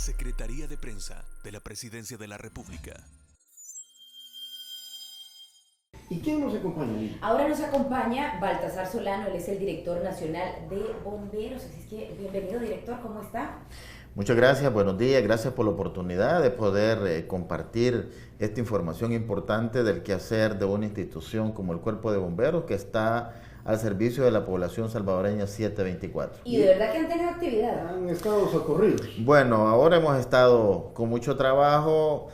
Secretaría de Prensa de la Presidencia de la República. ¿Y quién nos acompaña? Ahora nos acompaña Baltasar Solano, él es el director nacional de bomberos, así es que bienvenido, director, ¿cómo está? Muchas gracias, buenos días, gracias por la oportunidad de poder compartir esta información importante del quehacer de una institución como el Cuerpo de Bomberos que está al servicio de la población salvadoreña 724. Y de verdad que han tenido actividad. Han estado socorridos. Bueno, ahora hemos estado con mucho trabajo,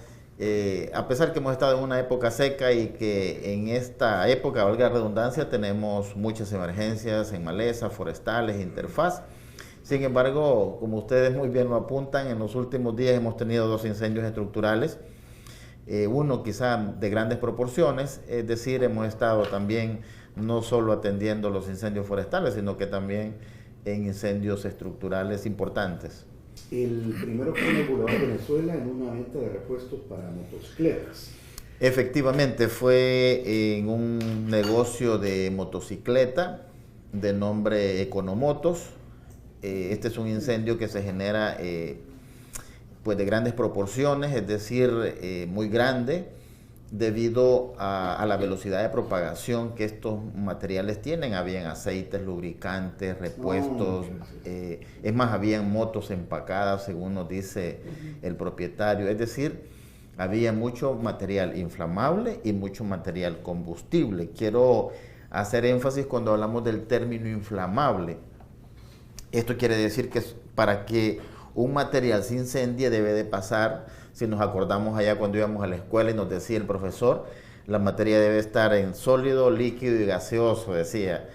a pesar que hemos estado en una época seca y que en esta época, valga la redundancia, tenemos muchas emergencias en malezas, forestales, interfaz. Sin embargo, como ustedes muy bien lo apuntan, en los últimos días hemos tenido 2 incendios estructurales, uno quizá de grandes proporciones, es decir, hemos estado también no solo atendiendo los incendios forestales, sino que también en incendios estructurales importantes. El primero fue en el Boulevard Venezuela en una venta de repuestos para motocicletas. Efectivamente, fue en un negocio de motocicleta de nombre Economotos. Este es un incendio que se genera pues de grandes proporciones, es decir, muy grande, debido a la velocidad de propagación que estos materiales tienen. Habían aceites, lubricantes, repuestos, es más, habían motos empacadas, según nos dice el propietario. Es decir, había mucho material inflamable y mucho material combustible. Quiero hacer énfasis cuando hablamos del término inflamable. Esto quiere decir que para que un material se incendie debe de pasar, si nos acordamos allá cuando íbamos a la escuela y nos decía el profesor, la materia debe estar en sólido, líquido y gaseoso, decía.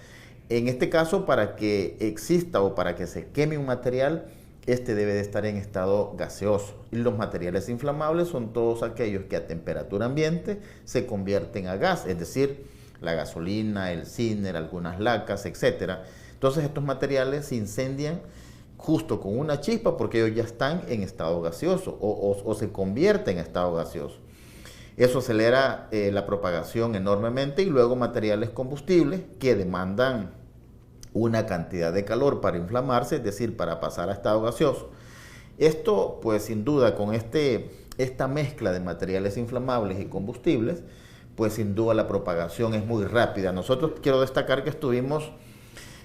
En este caso, para que exista o para que se queme un material, este debe de estar en estado gaseoso. Y los materiales inflamables son todos aquellos que a temperatura ambiente se convierten a gas, es decir, la gasolina, el ciner, algunas lacas, etcétera. Entonces estos materiales se incendian justo con una chispa porque ellos ya están en estado gaseoso o se convierten en estado gaseoso. Eso acelera la propagación enormemente y luego materiales combustibles que demandan una cantidad de calor para inflamarse, es decir, para pasar a estado gaseoso. Esto, pues sin duda, con esta mezcla de materiales inflamables y combustibles, pues sin duda la propagación es muy rápida. Nosotros quiero destacar que estuvimos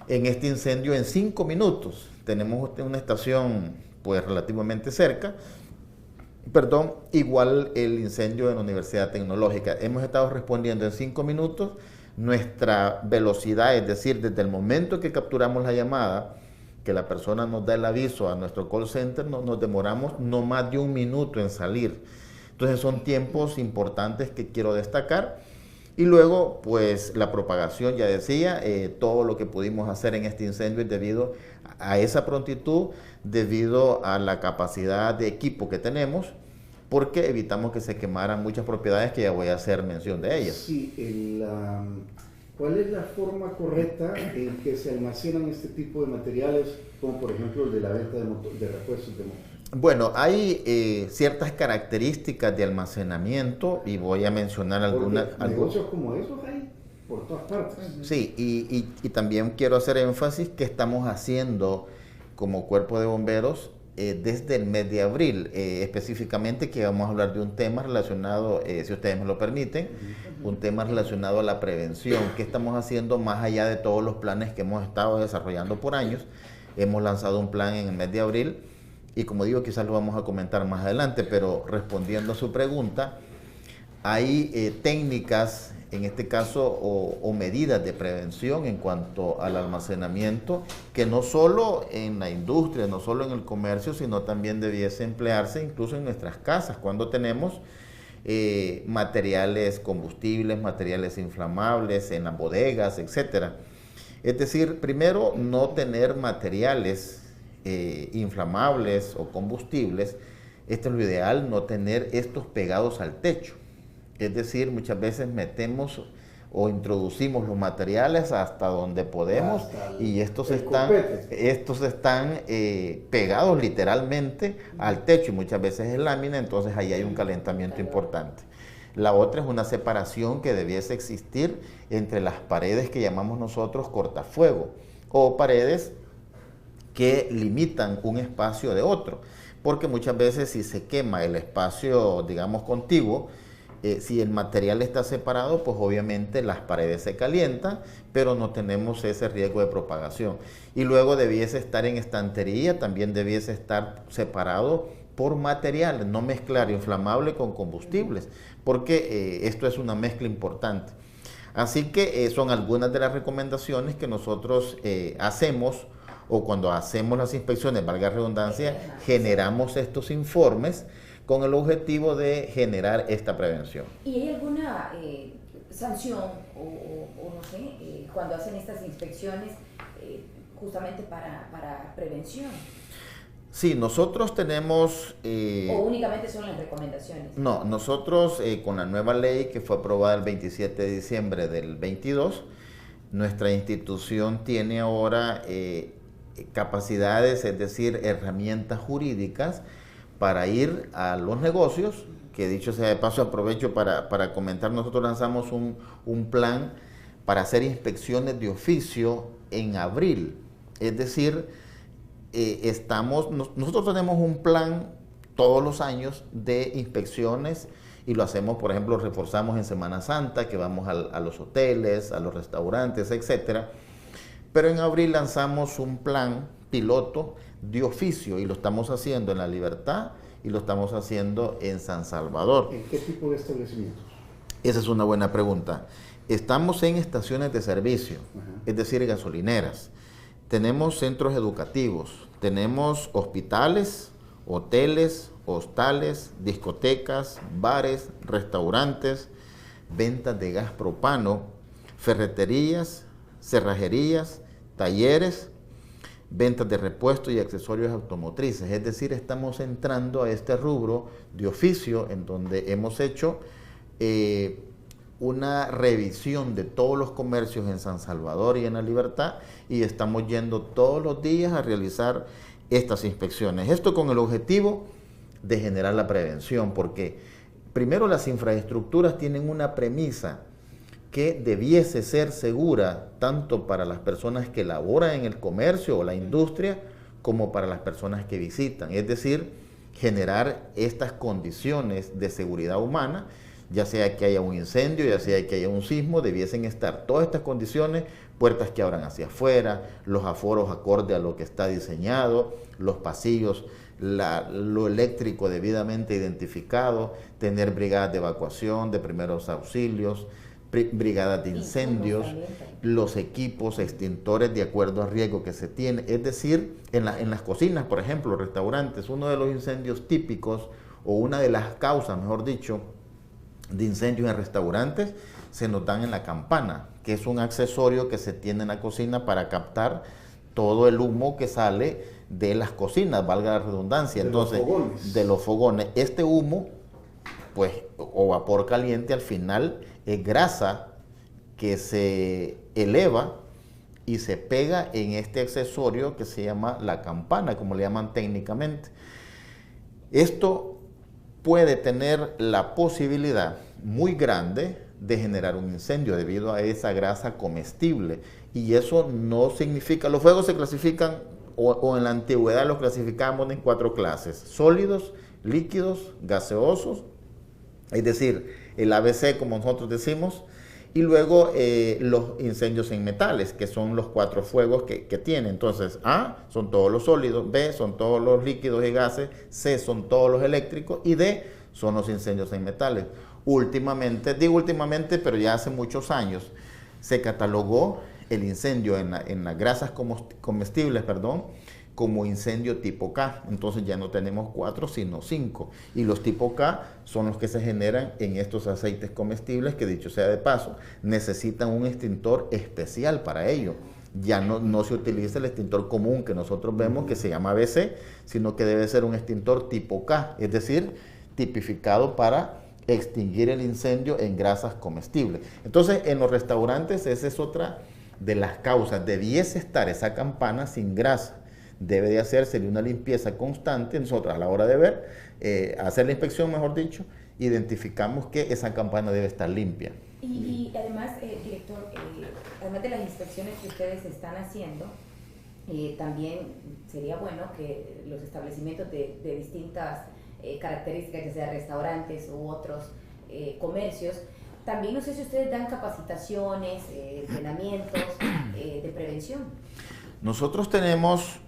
en este incendio en 5 minutos. Tenemos una estación pues relativamente cerca. Igual el incendio en la Universidad Tecnológica. Hemos estado respondiendo en 5 minutos. Nuestra velocidad, es decir, desde el momento que capturamos la llamada, que la persona nos da el aviso a nuestro call center, nos demoramos no más de 1 minuto en salir. Entonces son tiempos importantes que quiero destacar. Y luego, pues la propagación, ya decía, todo lo que pudimos hacer en este incendio es debido a esa prontitud, debido a la capacidad de equipo que tenemos, porque evitamos que se quemaran muchas propiedades que ya voy a hacer mención de ellas. Sí, ¿cuál es la forma correcta en que se almacenan este tipo de materiales, como por ejemplo el de la venta de repuestos de motos? Bueno, hay ciertas características de almacenamiento y voy a mencionar algunas. Negocios como esos hay por todas partes. Sí, y también quiero hacer énfasis que estamos haciendo como Cuerpo de Bomberos desde el mes de abril, específicamente que vamos a hablar de un tema relacionado, si ustedes me lo permiten, un tema relacionado a la prevención. ¿Qué estamos haciendo más allá de todos los planes que hemos estado desarrollando por años? Hemos lanzado un plan en el mes de abril. Y como digo, quizás lo vamos a comentar más adelante, pero respondiendo a su pregunta, hay técnicas, en este caso, o medidas de prevención en cuanto al almacenamiento, que no solo en la industria, no solo en el comercio, sino también debiese emplearse incluso en nuestras casas, cuando tenemos materiales combustibles, materiales inflamables en las bodegas, etcétera. Es decir, primero, no tener materiales inflamables o combustibles. Esto es lo ideal, no tener estos pegados al techo. Es decir, muchas veces metemos o introducimos los materiales hasta donde podemos y estos están pegados literalmente al techo y muchas veces es lámina, entonces ahí hay un calentamiento importante. La otra es una separación que debiese existir entre las paredes que llamamos nosotros cortafuego o paredes que limitan un espacio de otro, porque muchas veces si se quema el espacio, digamos, contiguo, si el material está separado, pues obviamente las paredes se calientan, pero no tenemos ese riesgo de propagación. Y luego debiese estar en estantería, también debiese estar separado por materiales, no mezclar inflamable con combustibles, porque esto es una mezcla importante. Así que son algunas de las recomendaciones que nosotros hacemos, o cuando hacemos las inspecciones, valga la redundancia, generamos estos informes con el objetivo de generar esta prevención. ¿Y hay alguna sanción o no sé, cuando hacen estas inspecciones justamente para prevención? Sí, nosotros tenemos... ¿O únicamente son las recomendaciones? No, nosotros con la nueva ley que fue aprobada el 27 de diciembre del 22, nuestra institución tiene ahora capacidades, es decir, herramientas jurídicas para ir a los negocios, que dicho sea de paso aprovecho para comentar, nosotros lanzamos un plan para hacer inspecciones de oficio en abril. Es decir, nosotros tenemos un plan todos los años de inspecciones y lo hacemos, por ejemplo, reforzamos en Semana Santa, que vamos a los hoteles, a los restaurantes, etcétera. Pero en abril lanzamos un plan piloto de oficio y lo estamos haciendo en La Libertad y lo estamos haciendo en San Salvador. ¿En qué tipo de establecimientos? Esa es una buena pregunta. Estamos en estaciones de servicio, es decir, gasolineras. Tenemos centros educativos, tenemos hospitales, hoteles, hostales, discotecas, bares, restaurantes, ventas de gas propano, ferreterías, cerrajerías, talleres, ventas de repuestos y accesorios automotrices. Es decir, estamos entrando a este rubro de oficio en donde hemos hecho una revisión de todos los comercios en San Salvador y en La Libertad y estamos yendo todos los días a realizar estas inspecciones. Esto con el objetivo de generar la prevención, porque primero las infraestructuras tienen una premisa que debiese ser segura tanto para las personas que laboran en el comercio o la industria como para las personas que visitan. Es decir, generar estas condiciones de seguridad humana, ya sea que haya un incendio, ya sea que haya un sismo, debiesen estar todas estas condiciones, puertas que abran hacia afuera, los aforos acorde a lo que está diseñado, los pasillos, lo eléctrico debidamente identificado, tener brigadas de evacuación, de primeros auxilios, brigadas de incendios, los equipos extintores de acuerdo al riesgo que se tiene. Es decir, en las cocinas, por ejemplo, restaurantes, uno de los incendios típicos o una de las causas, mejor dicho, de incendios en restaurantes se notan en la campana, que es un accesorio que se tiene en la cocina para captar todo el humo que sale de las cocinas, valga la redundancia. Entonces, de los fogones. Este humo, pues, o vapor caliente, al final es grasa que se eleva y se pega en este accesorio que se llama la campana, como le llaman técnicamente. Esto puede tener la posibilidad muy grande de generar un incendio debido a esa grasa comestible. Y eso no significa, los fuegos se clasifican, o en la antigüedad los clasificamos en 4 clases: sólidos, líquidos, gaseosos, es decir, el ABC como nosotros decimos, y luego los incendios en metales, que son los 4 fuegos que tiene. Entonces, A son todos los sólidos, B son todos los líquidos y gases, C son todos los eléctricos y D son los incendios en metales. Últimamente, digo últimamente, pero ya hace muchos años, se catalogó el incendio en las grasas comestibles, como incendio tipo K. Entonces ya no tenemos 4, sino 5. Y los tipo K son los que se generan en estos aceites comestibles que, dicho sea de paso, necesitan un extintor especial para ello. Ya no se utiliza el extintor común que nosotros vemos, que se llama ABC, sino que debe ser un extintor tipo K, es decir, tipificado para extinguir el incendio en grasas comestibles. Entonces, en los restaurantes esa es otra de las causas. Debiese estar esa campana sin grasa. Debe de hacerse una limpieza constante. Nosotros, a la hora de ver, hacer la inspección, mejor dicho, identificamos que esa campana debe estar limpia. Y además, director, además de las inspecciones que ustedes están haciendo, también sería bueno que los establecimientos de distintas características, ya sea restaurantes u otros comercios, también no sé si ustedes dan capacitaciones, entrenamientos de prevención. Nosotros tenemos,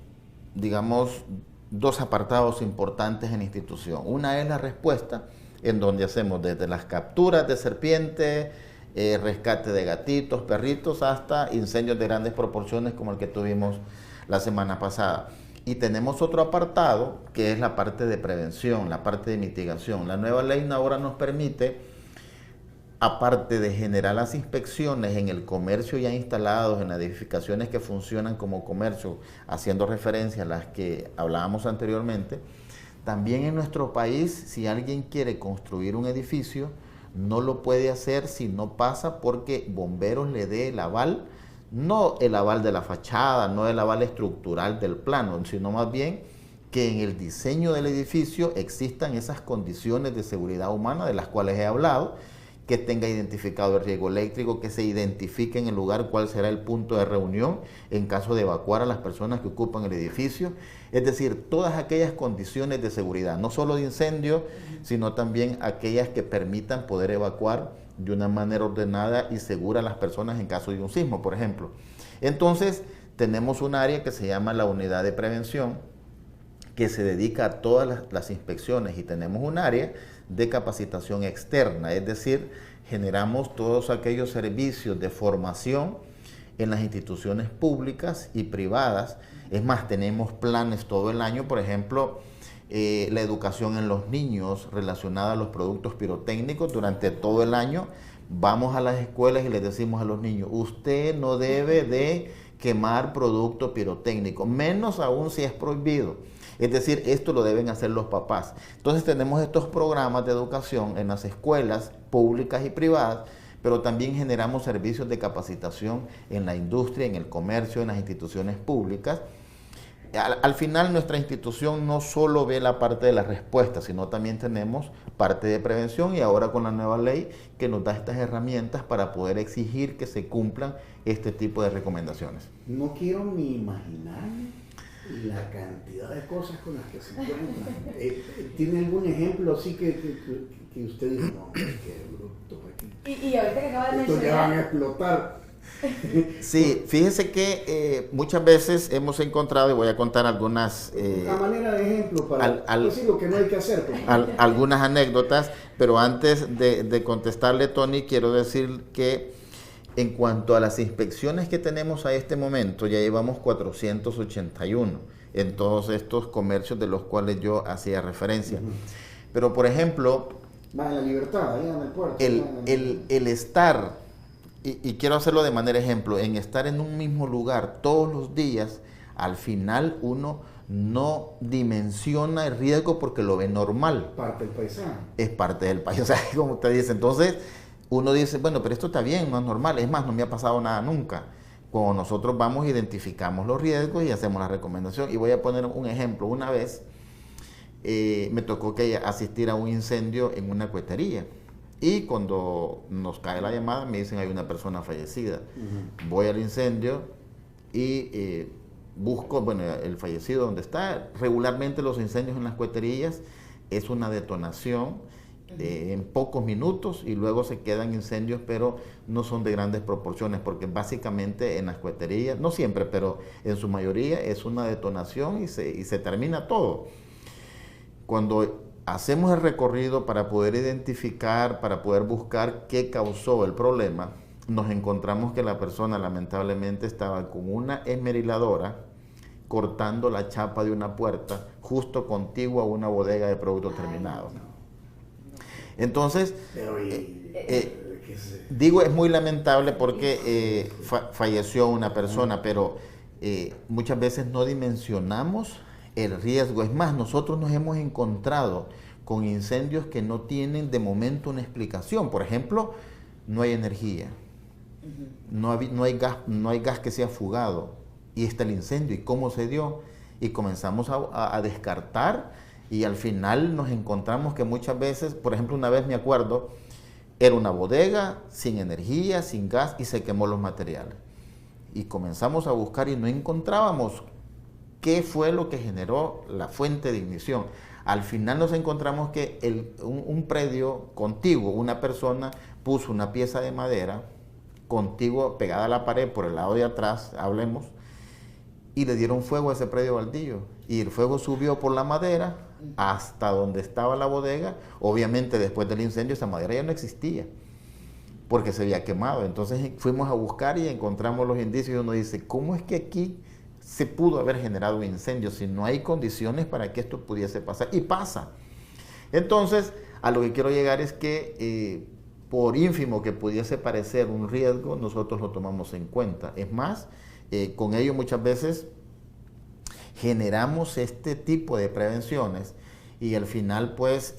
digamos, dos apartados importantes en la institución. Una es la respuesta, en donde hacemos desde las capturas de serpientes, rescate de gatitos, perritos, hasta incendios de grandes proporciones como el que tuvimos la semana pasada. Y tenemos otro apartado que es la parte de prevención, la parte de mitigación. La nueva ley ahora nos permite, aparte de generar las inspecciones en el comercio ya instalados, en las edificaciones que funcionan como comercio, haciendo referencia a las que hablábamos anteriormente, también en nuestro país, si alguien quiere construir un edificio, no lo puede hacer si no pasa porque bomberos le dé el aval, no el aval de la fachada, no el aval estructural del plano, sino más bien que en el diseño del edificio existan esas condiciones de seguridad humana de las cuales he hablado, que tenga identificado el riesgo eléctrico, que se identifique en el lugar cuál será el punto de reunión en caso de evacuar a las personas que ocupan el edificio. Es decir, todas aquellas condiciones de seguridad, no solo de incendio, sino también aquellas que permitan poder evacuar de una manera ordenada y segura a las personas en caso de un sismo, por ejemplo. Entonces, tenemos un área que se llama la unidad de prevención, que se dedica a todas las inspecciones, y tenemos un área de capacitación externa, es decir, generamos todos aquellos servicios de formación en las instituciones públicas y privadas. Es más, tenemos planes todo el año, por ejemplo, la educación en los niños relacionada a los productos pirotécnicos. Durante todo el año vamos a las escuelas y les decimos a los niños, usted no debe de quemar producto pirotécnico, menos aún si es prohibido. Es decir, esto lo deben hacer los papás. Entonces tenemos estos programas de educación en las escuelas públicas y privadas, pero también generamos servicios de capacitación en la industria, en el comercio, en las instituciones públicas. Al final nuestra institución no solo ve la parte de la respuesta, sino también tenemos parte de prevención, y ahora con la nueva ley que nos da estas herramientas para poder exigir que se cumplan este tipo de recomendaciones. No quiero ni imaginar la cantidad de cosas con las que se encuentran. ¿Tiene algún ejemplo así que usted dice, no, qué bruto aquí? Y ahorita que acaba de Estos ya van a mencionar... explotar. Sí, fíjese que muchas veces hemos encontrado, y voy a contar algunas... a manera de ejemplo, para decir lo que no hay que hacer. Pues. Algunas anécdotas, pero antes de contestarle, Tony, quiero decir que en cuanto a las inspecciones que tenemos a este momento, ya llevamos 481 en todos estos comercios de los cuales yo hacía referencia. Pero, por ejemplo... Va en la Libertad, allá en el puerto. El estar, y quiero hacerlo de manera ejemplo, en estar en un mismo lugar todos los días, al final uno no dimensiona el riesgo porque lo ve normal. Parte del paisaje. Es parte del paisaje, como usted dice. Entonces, uno dice, bueno, pero esto está bien, no es normal. Es más, no me ha pasado nada nunca. Cuando nosotros vamos, identificamos los riesgos y hacemos la recomendación. Y voy a poner un ejemplo. Una vez me tocó que asistir a un incendio en una cuetería. Y cuando nos cae la llamada, me dicen, hay una persona fallecida. Voy al incendio y busco, bueno, el fallecido donde está. Regularmente los incendios en las cueterías es una detonación en pocos minutos y luego se quedan incendios, pero no son de grandes proporciones, porque básicamente en las cueterías, no siempre, pero en su mayoría es una detonación y se termina todo. Cuando hacemos el recorrido para poder identificar, para poder buscar qué causó el problema, nos encontramos que la persona lamentablemente estaba con una esmeriladora cortando la chapa de una puerta justo contigua a una bodega de productos terminados. Entonces, digo, es muy lamentable porque falleció una persona, pero muchas veces no dimensionamos el riesgo. Es más, nosotros nos hemos encontrado con incendios que no tienen de momento una explicación. Por ejemplo, no hay energía, no hay gas que sea fugado, y está el incendio, y cómo se dio, y comenzamos a descartar. Y al final nos encontramos que muchas veces, por ejemplo, una vez me acuerdo, era una bodega sin energía, sin gas, y se quemó los materiales. Y comenzamos a buscar y no encontrábamos qué fue lo que generó la fuente de ignición. Al final nos encontramos que un predio contiguo, una persona puso una pieza de madera contiguo pegada a la pared por el lado de atrás, hablemos, y le dieron fuego a ese predio baldío. Y el fuego subió por la madera hasta donde estaba la bodega. Obviamente después del incendio esa madera ya no existía, porque se había quemado. Entonces fuimos a buscar y encontramos los indicios y uno dice, ¿cómo es que aquí se pudo haber generado un incendio si no hay condiciones para que esto pudiese pasar? Y pasa. Entonces, a lo que quiero llegar es que por ínfimo que pudiese parecer un riesgo, nosotros lo tomamos en cuenta. Es más, con ello muchas veces generamos este tipo de prevenciones y al final pues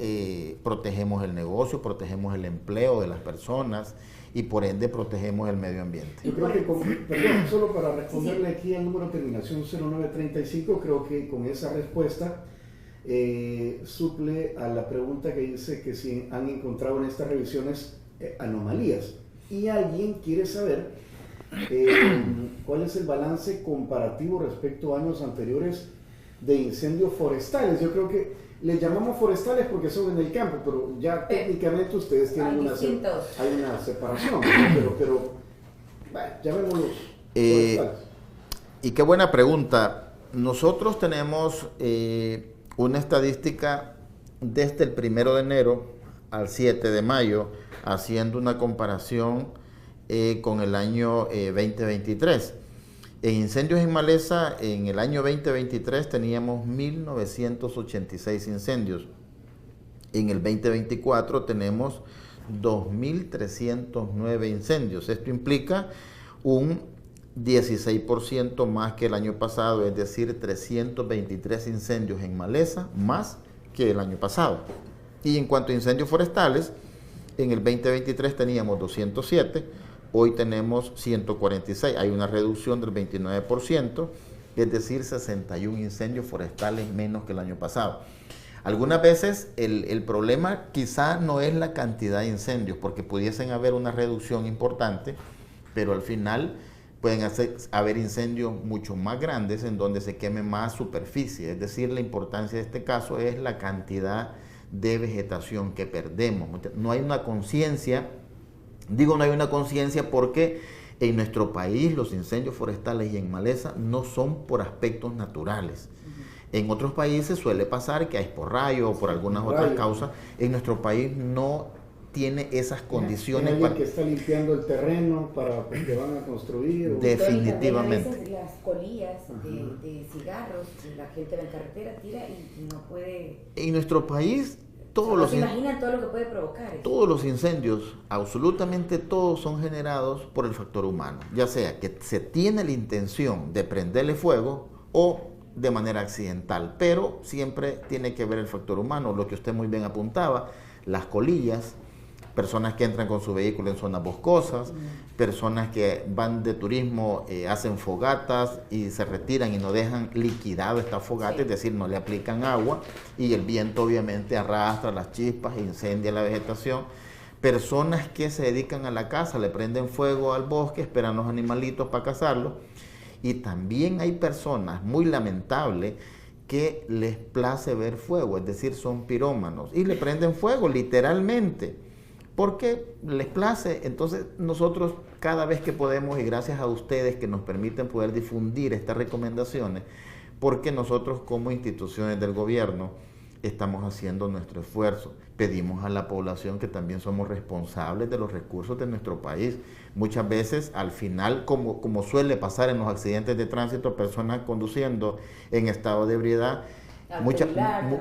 protegemos el negocio, protegemos el empleo de las personas y por ende protegemos el medio ambiente. Yo creo que, perdón, solo para responderle aquí al número de terminación 0935, creo que con esa respuesta suple a la pregunta que dice que si han encontrado en estas revisiones anomalías. Y alguien quiere saber cuál es el balance comparativo respecto a años anteriores de incendios forestales. Yo creo que les llamamos forestales porque son en el campo, pero ya técnicamente ustedes tienen hay una separación, pero bueno, llamémoslos forestales. Y qué buena pregunta. Nosotros tenemos una estadística desde el 1 de enero al 7 de mayo, haciendo una comparación con el año 2023. En incendios en maleza, en el año 2023 teníamos 1.986 incendios. En el 2024 tenemos 2.309 incendios. Esto implica un 16% más que el año pasado, es decir, 323 incendios en maleza más que el año pasado. Y en cuanto a incendios forestales, en el 2023 teníamos 207, hoy tenemos 146, hay una reducción del 29%, es decir, 61 incendios forestales menos que el año pasado. Algunas veces el problema quizá no es la cantidad de incendios, porque pudiesen haber una reducción importante, pero al final pueden haber incendios mucho más grandes en donde se queme más superficie. Es decir, la importancia de este caso es la cantidad de vegetación que perdemos. No hay una conciencia, no hay una conciencia porque en nuestro país los incendios forestales y en maleza no son por aspectos naturales. En otros países suele pasar que es por rayo o por algunas otras causas. En nuestro país no tiene esas condiciones. Para que está limpiando el terreno para que van a construir. Definitivamente. A veces las colillas de cigarros, la gente en la carretera tira y no puede. En nuestro país se imaginan todo lo que puede provocar eso. Todos los incendios, absolutamente todos, son generados por el factor humano, ya sea que se tiene la intención de prenderle fuego o de manera accidental, pero siempre tiene que ver el factor humano, lo que usted muy bien apuntaba, las colillas, personas que entran con su vehículo en zonas boscosas, personas que van de turismo, hacen fogatas y se retiran y no dejan liquidado esta fogata, es decir, no le aplican agua y el viento obviamente arrastra las chispas e incendia la vegetación. Personas que se dedican a la caza, le prenden fuego al bosque, esperan los animalitos para cazarlos. Y también hay personas, muy lamentables, que les place ver fuego, es decir, son pirómanos y le prenden fuego literalmente, porque les place. Entonces nosotros cada vez que podemos, y gracias a ustedes que nos permiten poder difundir estas recomendaciones, porque nosotros como instituciones del gobierno estamos haciendo nuestro esfuerzo. Pedimos a la población que también somos responsables de los recursos de nuestro país. Muchas veces al final, como suele pasar en los accidentes de tránsito, personas conduciendo en estado de ebriedad,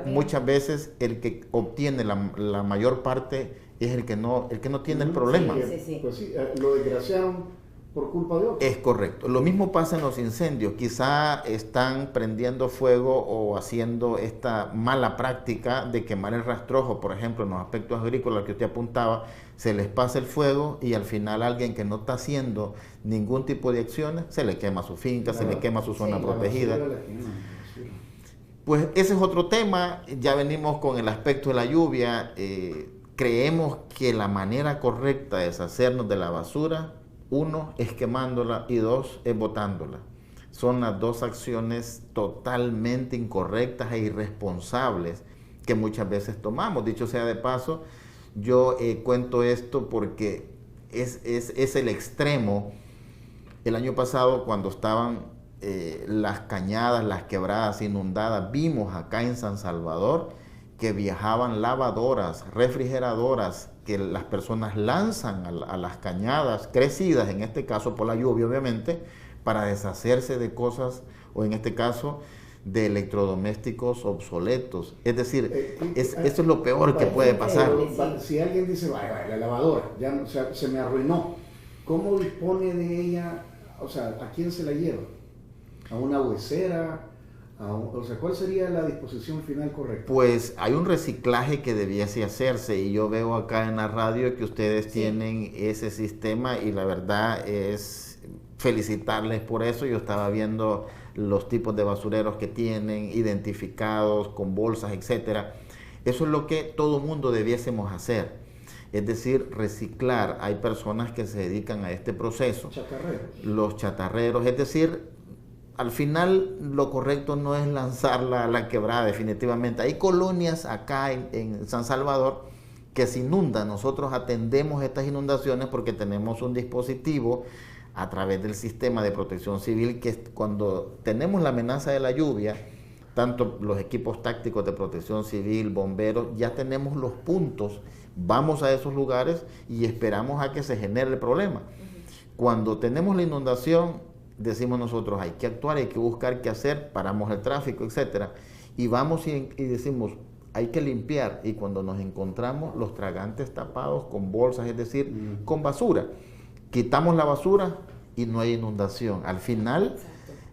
muchas veces el que obtiene la mayor parte es el que no tiene el problema. Pues sí, lo desgraciaron por culpa de otros. Es correcto. Lo mismo pasa en los incendios. Quizá están prendiendo fuego o haciendo esta mala práctica de quemar el rastrojo, por ejemplo, en los aspectos agrícolas que usted apuntaba, se les pasa el fuego y al final alguien que no está haciendo ningún tipo de acciones, se le quema su finca, se le quema su zona protegida. Pues ese es otro tema. Ya venimos con el aspecto de la lluvia. Creemos que la manera correcta de deshacernos de la basura, uno, es quemándola y dos, es botándola. son las dos acciones totalmente incorrectas e irresponsables que muchas veces tomamos. Dicho sea de paso, yo cuento esto porque es el extremo. El año pasado, cuando estaban las cañadas, las quebradas inundadas, vimos acá en San Salvador que viajaban lavadoras, refrigeradoras, que las personas lanzan a las cañadas crecidas, en este caso por la lluvia obviamente, para deshacerse de cosas, o en este caso de electrodomésticos obsoletos. Es decir, eso es lo peor que puede pasar. Si alguien dice, vaya, la lavadora, ya se me arruinó, ¿cómo dispone de ella? O sea, ¿a quién se la lleva? ¿A una huesera? O sea, ¿cuál sería la disposición final correcta? Pues hay un reciclaje que debiese hacerse, y yo veo acá en la radio que ustedes tienen ese sistema, y la verdad es felicitarles por eso. Yo estaba viendo los tipos de basureros que tienen identificados con bolsas, etcétera. Eso es lo que todo mundo debiésemos hacer, es decir, reciclar. Hay personas que se dedican a este proceso. Chatarreros. Los chatarreros, es decir, al final lo correcto no es lanzarla a la quebrada, definitivamente. Hay colonias acá en San Salvador que se inundan. Nosotros atendemos estas inundaciones porque tenemos un dispositivo a través del sistema de protección civil que cuando tenemos la amenaza de la lluvia, tanto los equipos tácticos de protección civil, bomberos, ya tenemos los puntos, vamos a esos lugares y esperamos a que se genere el problema. Cuando tenemos la inundación, decimos nosotros, hay que actuar, hay que buscar qué hacer, paramos el tráfico, etcétera, y vamos y decimos, hay que limpiar, y cuando nos encontramos los tragantes tapados con bolsas, es decir, con basura, quitamos la basura y no hay inundación. Al final,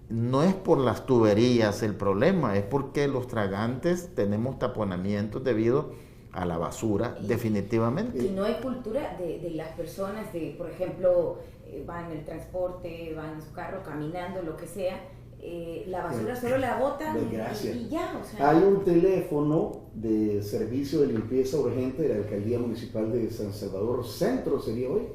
no es por las tuberías el problema, es porque los tragantes tenemos taponamientos debido a la basura, definitivamente. Y no hay cultura de las personas, por ejemplo, van en el transporte, van en su carro, caminando, lo que sea, la basura solo la botan y ya. O sea, hay un teléfono de servicio de limpieza urgente de la Alcaldía Municipal de San Salvador Centro, sería hoy,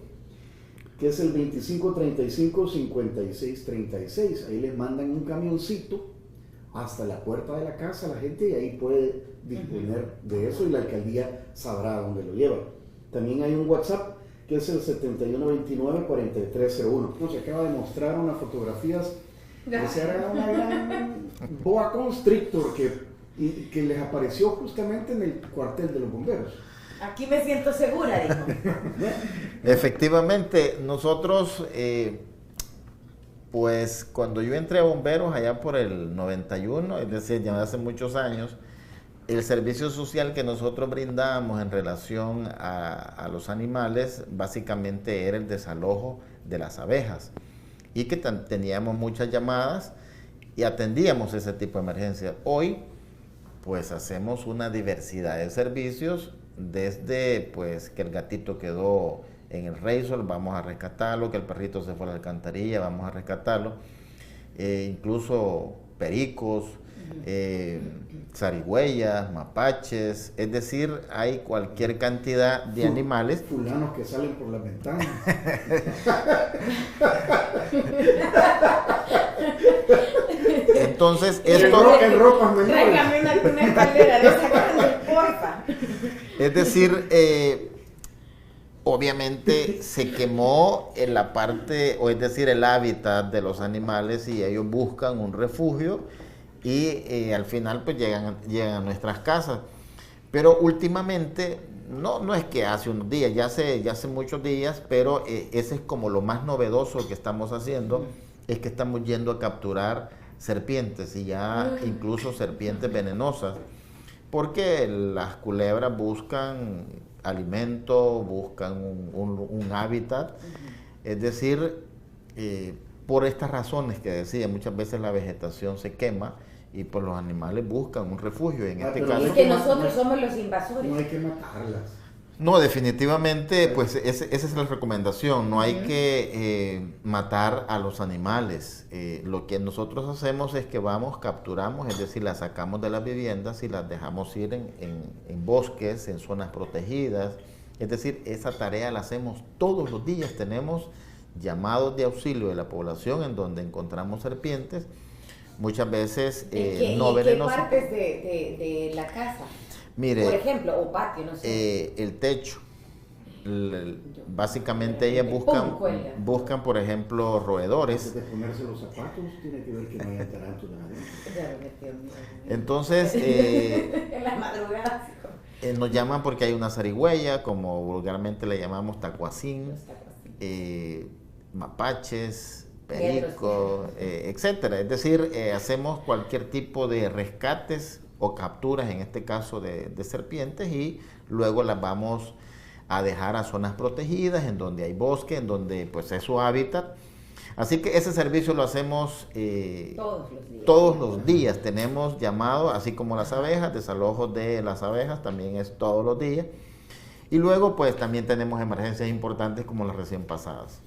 que es el 2535-5636. Ahí les mandan un camioncito hasta la puerta de la casa a la gente y ahí puede disponer de eso y la alcaldía sabrá dónde lo lleva. También hay un WhatsApp que es el 7129-4301. Se acaba de mostrar unas fotografías que se hará una gran boa constrictor que les apareció justamente en el cuartel de los bomberos. Aquí me siento segura, dijo. Efectivamente, nosotros, pues cuando yo entré a bomberos allá por el 91, es decir, ya hace muchos años, el servicio social que nosotros brindamos en relación a los animales básicamente era el desalojo de las abejas, y que teníamos muchas llamadas y atendíamos ese tipo de emergencias. Hoy pues hacemos una diversidad de servicios, desde pues que el gatito quedó en el Razor, vamos a rescatarlo, que el perrito se fue a la alcantarilla, vamos a rescatarlo, incluso pericos, zarigüeyas, mapaches, es decir, hay cualquier cantidad de animales. Fulanos que salen por las ventanas. Entonces, esto... En ropas menores. Tráigame una escalera de esa grande, porfa. Es decir, obviamente se quemó en la parte, o es decir, el hábitat de los animales, y ellos buscan un refugio y al final pues llegan a nuestras casas. Pero últimamente, no es que hace unos días, ya hace muchos días, pero ese es como lo más novedoso que estamos haciendo, es que estamos yendo a capturar serpientes, y ya incluso serpientes venenosas, porque las culebras buscan alimento, buscan un hábitat, es decir, por estas razones que decía, muchas veces la vegetación se quema y pues los animales buscan un refugio. En este caso, es que nosotros somos los invasores. No hay que matarlas. No, definitivamente, pues esa es la recomendación. No hay que matar a los animales. Lo que nosotros hacemos es que vamos, capturamos, es decir, las sacamos de las viviendas y las dejamos ir en bosques, en zonas protegidas. Es decir, esa tarea la hacemos todos los días. Tenemos llamados de auxilio de la población en donde encontramos serpientes, muchas veces no venenosas. ¿Qué partes de la casa? Mire, por ejemplo, o patio, no sé. El techo. Básicamente ellas buscan, por ejemplo, roedores. Antes de ponerse los zapatos, tiene que ver que no haya tarántulas adentro. Entonces, en la madrugada. nos llaman porque hay una zarigüeya, como vulgarmente le llamamos tacuacín, mapaches, perico, etcétera. Es decir, hacemos cualquier tipo de rescates o capturas, en este caso de serpientes, y luego las vamos a dejar a zonas protegidas, en donde hay bosque, en donde pues es su hábitat. Así que ese servicio lo hacemos todos los días. Tenemos llamado, así como las abejas, desalojos de las abejas, también es todos los días. Y luego pues también tenemos emergencias importantes como las recién pasadas.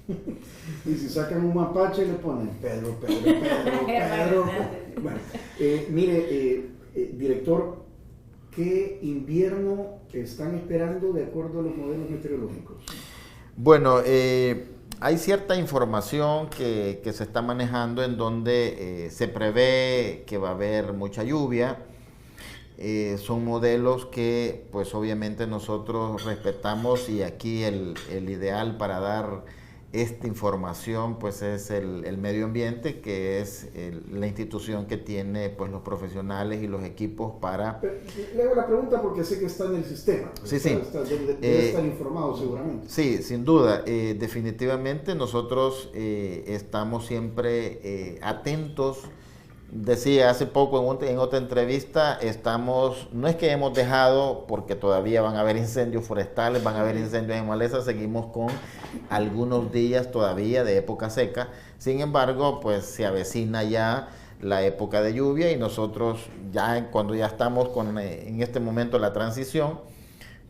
Y si sacan un mapache le ponen Pedro. Bueno, mire, director, ¿qué invierno están esperando de acuerdo a los modelos meteorológicos? Bueno, hay cierta información que se está manejando en donde se prevé que va a haber mucha lluvia. Son modelos que pues obviamente nosotros respetamos, y aquí el ideal para dar esta información pues es el medio ambiente, que es la institución que tiene pues los profesionales y los equipos para... Le hago la pregunta porque sé que está en el sistema. Sí. Debe estar informado seguramente. Sí, sin duda. Definitivamente nosotros estamos siempre atentos. Decía hace poco en otra entrevista, no es que hemos dejado, porque todavía van a haber incendios forestales, van a haber incendios en maleza, seguimos con algunos días todavía de época seca. Sin embargo, pues se avecina ya la época de lluvia, y nosotros cuando ya estamos en este momento la transición,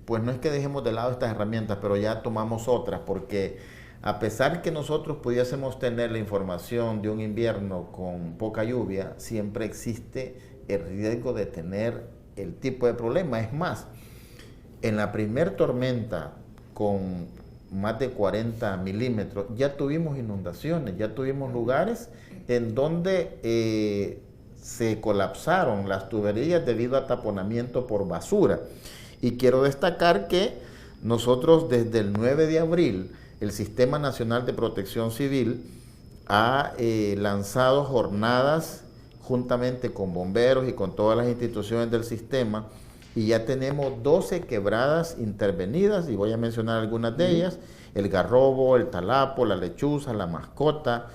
pues no es que dejemos de lado estas herramientas, pero ya tomamos otras, porque a pesar que nosotros pudiésemos tener la información de un invierno con poca lluvia, siempre existe el riesgo de tener el tipo de problema. Es más, en la primer tormenta con más de 40 milímetros, ya tuvimos inundaciones, ya tuvimos lugares en donde se colapsaron las tuberías debido a taponamiento por basura. Y quiero destacar que nosotros desde el 9 de abril, el Sistema Nacional de Protección Civil ha lanzado jornadas juntamente con bomberos y con todas las instituciones del sistema, y ya tenemos 12 quebradas intervenidas, y voy a mencionar algunas de ellas: el Garrobo, el Talapo, la Lechuza, la Mascota,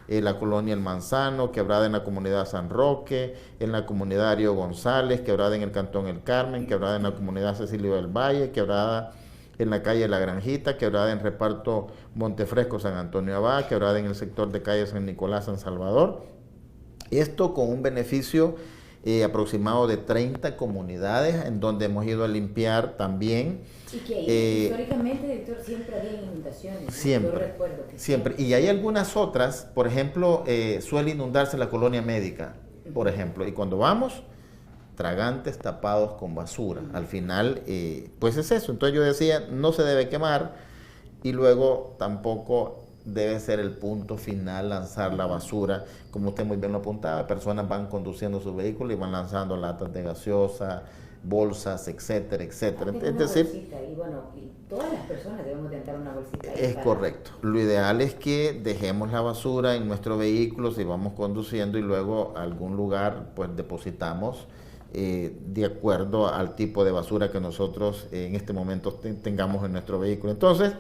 la colonia El Manzano, quebrada en la comunidad San Roque, en la comunidad Río González, quebrada en el cantón El Carmen, quebrada en la comunidad Cecilio del Valle, quebrada en la calle La Granjita, quebrada en reparto Montefresco, San Antonio Abad, quebrada en el sector de calle San Nicolás, San Salvador. Esto con un beneficio aproximado de 30 comunidades, en donde hemos ido a limpiar también. Y que históricamente, director, siempre había inundaciones. Siempre, yo recuerdo que siempre. Y hay algunas otras, por ejemplo, suele inundarse la colonia médica, por ejemplo, y cuando vamos, tragantes tapados con basura. Al final, pues es eso. Entonces yo decía, no se debe quemar, y luego tampoco debe ser el punto final lanzar la basura. Como usted muy bien lo apuntaba, personas van conduciendo su vehículo y van lanzando latas de gaseosa, bolsas, etcétera, etcétera. Es decir, bolsita, y bueno, y todas las personas debemos de entrar una bolsita. Es correcto. Lo ideal es que dejemos la basura en nuestro vehículo si vamos conduciendo, y luego a algún lugar pues depositamos de acuerdo al tipo de basura que nosotros en este momento tengamos en nuestro vehículo. Entonces,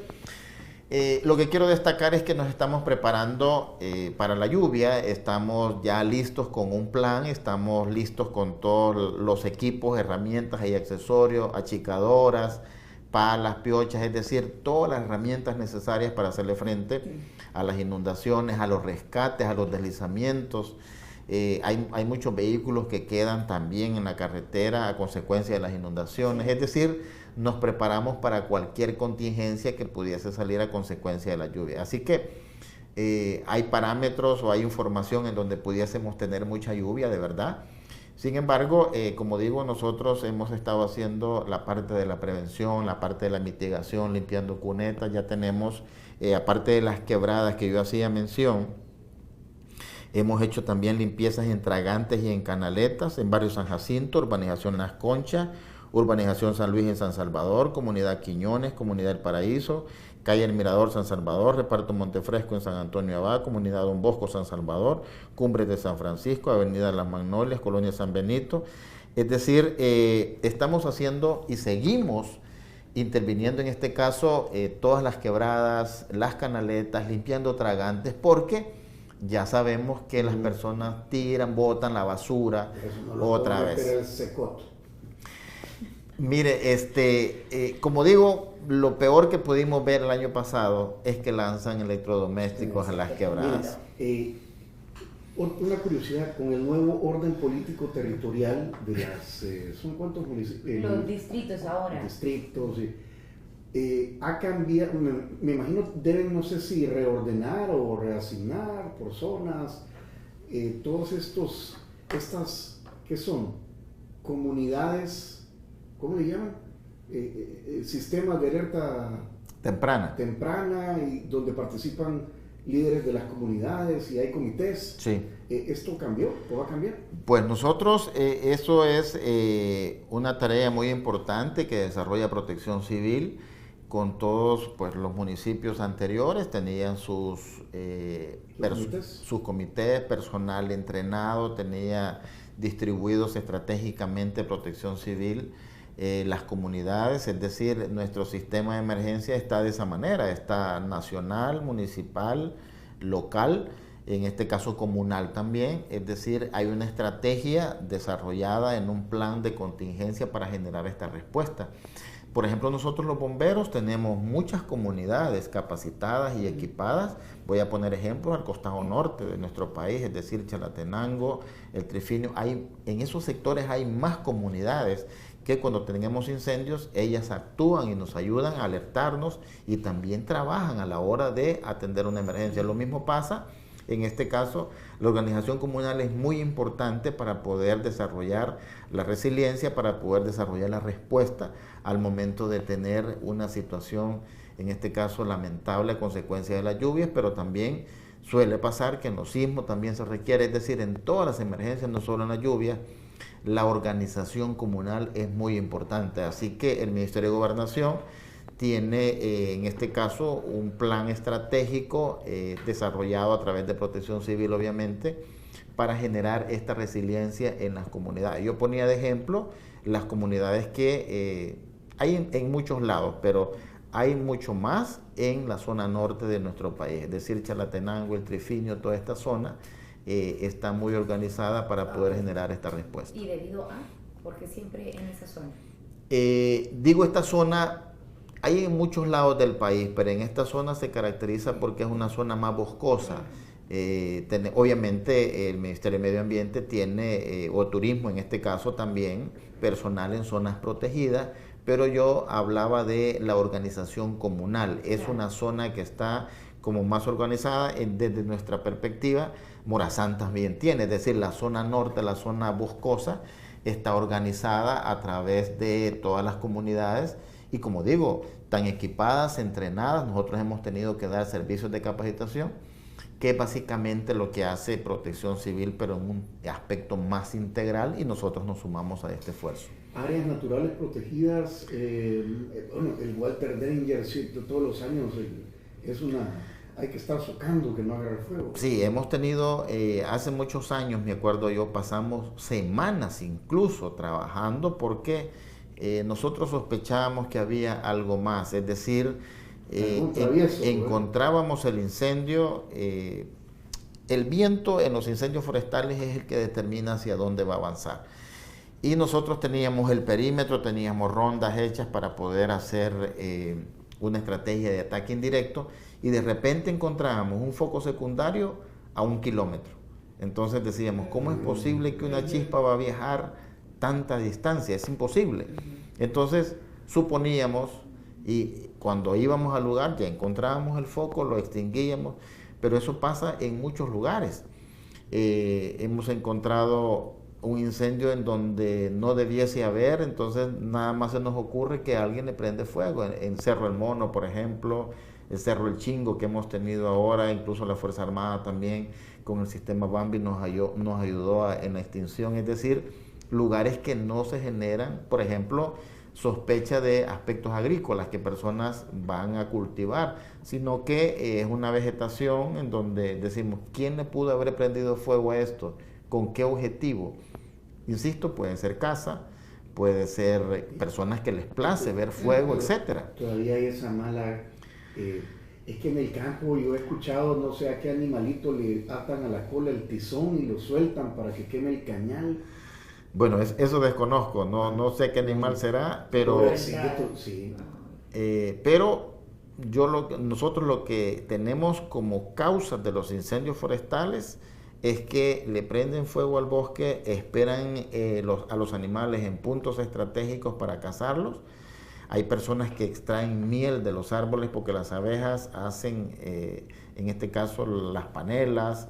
lo que quiero destacar es que nos estamos preparando para la lluvia. Estamos ya listos con un plan, estamos listos con todos los equipos, herramientas y accesorios, achicadoras, palas, piochas, es decir, todas las herramientas necesarias para hacerle frente a las inundaciones, a los rescates, a los deslizamientos. Hay muchos vehículos que quedan también en la carretera a consecuencia de las inundaciones. Es decir, nos preparamos para cualquier contingencia que pudiese salir a consecuencia de la lluvia. Así que hay parámetros o hay información en donde pudiésemos tener mucha lluvia, de verdad. Sin embargo, como digo, nosotros hemos estado haciendo la parte de la prevención, la parte de la mitigación, limpiando cunetas. Ya tenemos aparte de las quebradas que yo hacía mención, hemos hecho también limpiezas en Tragantes y en Canaletas, en barrio San Jacinto, urbanización Las Conchas, urbanización San Luis en San Salvador, comunidad Quiñones, comunidad El Paraíso, calle El Mirador San Salvador, reparto Montefresco en San Antonio Abad, comunidad Don Bosco San Salvador, Cumbres de San Francisco, avenida Las Magnolias, colonia San Benito. Es decir, estamos haciendo y seguimos interviniendo en este caso todas las quebradas, las canaletas, limpiando Tragantes, porque ya sabemos que las personas tiran, botan la basura otra vez. El secoto. Mire, como digo, lo peor que pudimos ver el año pasado es que lanzan electrodomésticos a las quebradas. Una curiosidad, con el nuevo orden político territorial de las... ¿son cuántos municipios? Los distritos ahora. Distritos, ha cambiado, me imagino deben, no sé si reordenar o reasignar por zonas, todos estas, ¿qué son? Comunidades, ¿cómo le llaman? Sistemas de alerta temprana y donde participan líderes de las comunidades y hay comités. Sí. ¿Esto cambió o va a cambiar? Pues nosotros, eso es una tarea muy importante que desarrolla Protección Civil. Con todos pues, los municipios anteriores tenían sus comités, personal entrenado, tenía distribuidos estratégicamente Protección Civil las comunidades, es decir, nuestro sistema de emergencia está de esa manera, está nacional, municipal, local, en este caso comunal también, es decir, hay una estrategia desarrollada en un plan de contingencia para generar esta respuesta. Por ejemplo, nosotros los bomberos tenemos muchas comunidades capacitadas y equipadas. Voy a poner ejemplos al costado norte de nuestro país, es decir, Chalatenango, el Trifinio. En esos sectores hay más comunidades que cuando tenemos incendios, ellas actúan y nos ayudan a alertarnos y también trabajan a la hora de atender una emergencia. Lo mismo pasa, en este caso, la organización comunal es muy importante para poder desarrollar la resiliencia, para poder desarrollar la respuesta al momento de tener una situación, en este caso lamentable a consecuencia de las lluvias, pero también suele pasar que en los sismos también se requiere, es decir, en todas las emergencias, no solo en las lluvias, la organización comunal es muy importante. Así que el Ministerio de Gobernación tiene en este caso un plan estratégico desarrollado a través de Protección Civil, obviamente, para generar esta resiliencia en las comunidades. Yo ponía de ejemplo las comunidades que hay en muchos lados, pero hay mucho más en la zona norte de nuestro país, es decir, Chalatenango, el Trifinio, toda esta zona está muy organizada para poder generar esta respuesta. ¿Y debido a? ¿Por qué siempre en esa zona? Digo esta zona... Hay en muchos lados del país, pero en esta zona se caracteriza porque es una zona más boscosa. Obviamente el Ministerio de Medio Ambiente tiene, o turismo en este caso también, personal en zonas protegidas, pero yo hablaba de la organización comunal. Es una zona que está como más organizada desde nuestra perspectiva. Morazán también tiene, es decir, la zona norte, la zona boscosa, está organizada a través de todas las comunidades. Y como digo, tan equipadas, entrenadas, nosotros hemos tenido que dar servicios de capacitación, que es básicamente lo que hace Protección Civil, pero en un aspecto más integral, y nosotros nos sumamos a este esfuerzo. Áreas naturales protegidas, el Walter Danger, todos los años hay que estar socando que no agarre fuego. Sí, hemos tenido, hace muchos años, me acuerdo yo, pasamos semanas incluso trabajando porque... nosotros sospechábamos que había algo más, es decir, encontrábamos el incendio, el viento en los incendios forestales es el que determina hacia dónde va a avanzar. Y nosotros teníamos el perímetro, teníamos rondas hechas para poder hacer una estrategia de ataque indirecto y de repente encontrábamos un foco secundario a 1 kilómetro. Entonces decíamos, ¿cómo es posible que una chispa va a viajar tanta distancia? Es imposible. Entonces suponíamos, y cuando íbamos al lugar ya encontrábamos el foco, lo extinguíamos, pero eso pasa en muchos lugares. Hemos encontrado un incendio en donde no debiese haber, entonces nada más se nos ocurre que alguien le prende fuego. En Cerro El Mono, por ejemplo, el Cerro El Chingo que hemos tenido ahora, incluso la Fuerza Armada también con el sistema Bambi nos ayudó en la extinción, es decir, lugares que no se generan, por ejemplo, sospecha de aspectos agrícolas que personas van a cultivar, sino que es una vegetación en donde decimos, ¿quién le pudo haber prendido fuego a esto? ¿Con qué objetivo? Insisto, puede ser caza, puede ser personas que les place ver fuego, etcétera. Todavía hay esa mala... es que en el campo yo he escuchado, no sé a qué animalito le atan a la cola el tizón y lo sueltan para que queme el cañal. Bueno, eso desconozco, no sé qué animal será, pero... Sí. Pero nosotros lo que tenemos como causas de los incendios forestales es que le prenden fuego al bosque, esperan a los animales en puntos estratégicos para cazarlos. Hay personas que extraen miel de los árboles porque las abejas hacen, en este caso, las panelas.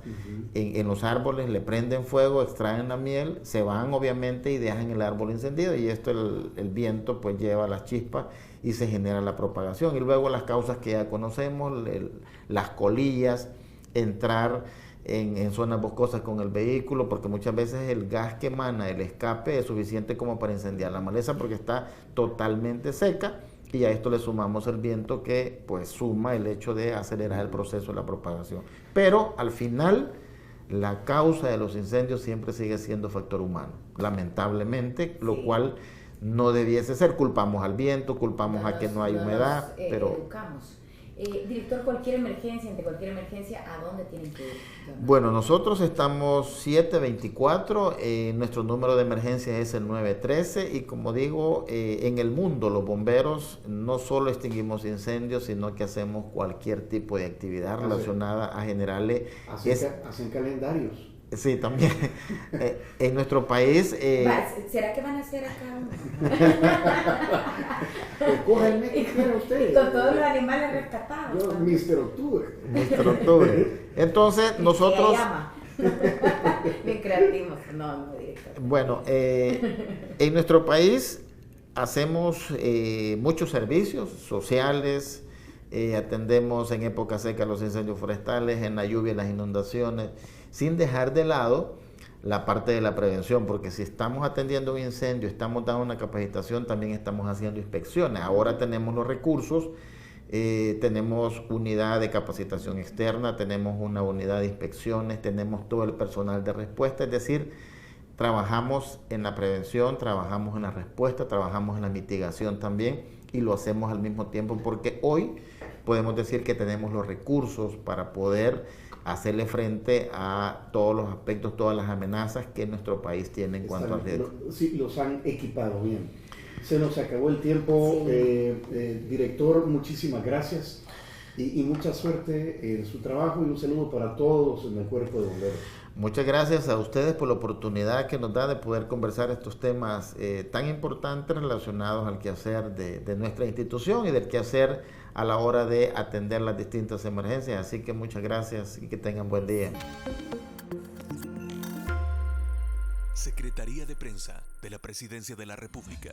En los árboles le prenden fuego, extraen la miel, se van obviamente y dejan el árbol encendido, y esto el viento pues lleva las chispas y se genera la propagación. Y luego las causas que ya conocemos, las colillas, entrar en zonas boscosas con el vehículo, porque muchas veces el gas que emana el escape es suficiente como para incendiar la maleza porque está totalmente seca, y a esto le sumamos el viento que pues suma el hecho de acelerar el proceso de la propagación. Pero al final la causa de los incendios siempre sigue siendo factor humano, lamentablemente, lo cual no debiese ser. Culpamos al viento, culpamos a que no hay humedad, pero... Educamos. Director, ante cualquier emergencia, ¿a dónde tienen que llamar? Bueno, nosotros estamos 724, nuestro número de emergencia es el 913, y como digo, en el mundo los bomberos no solo extinguimos incendios, sino que hacemos cualquier tipo de actividad relacionada a generarle... Hacen calendarios. Sí, también. En nuestro país... ¿Será que van a hacer acá? Cójanme que quiera usted. Con todos los animales rescatados. Yo, Mr. Octubre. Mr. Octubre. Entonces, nosotros... Bien creativos. No, director. Bueno, en nuestro país hacemos muchos servicios sociales, atendemos en época seca los incendios forestales, en la lluvia las inundaciones, sin dejar de lado la parte de la prevención, porque si estamos atendiendo un incendio, estamos dando una capacitación, también estamos haciendo inspecciones. Ahora tenemos los recursos, tenemos unidad de capacitación externa, tenemos una unidad de inspecciones, tenemos todo el personal de respuesta, es decir, trabajamos en la prevención, trabajamos en la respuesta, trabajamos en la mitigación también, y lo hacemos al mismo tiempo porque hoy podemos decir que tenemos los recursos para poder hacerle frente a todos los aspectos, todas las amenazas que nuestro país tiene en cuanto al riesgo. Sí, los han equipado bien. Se nos acabó el tiempo. Director, muchísimas gracias y mucha suerte en su trabajo, y un saludo para todos en el Cuerpo de Bomberos. Muchas gracias a ustedes por la oportunidad que nos da de poder conversar estos temas tan importantes relacionados al quehacer de nuestra institución y del quehacer a la hora de atender las distintas emergencias. Así que muchas gracias y que tengan buen día. Secretaría de Prensa de la Presidencia de la República.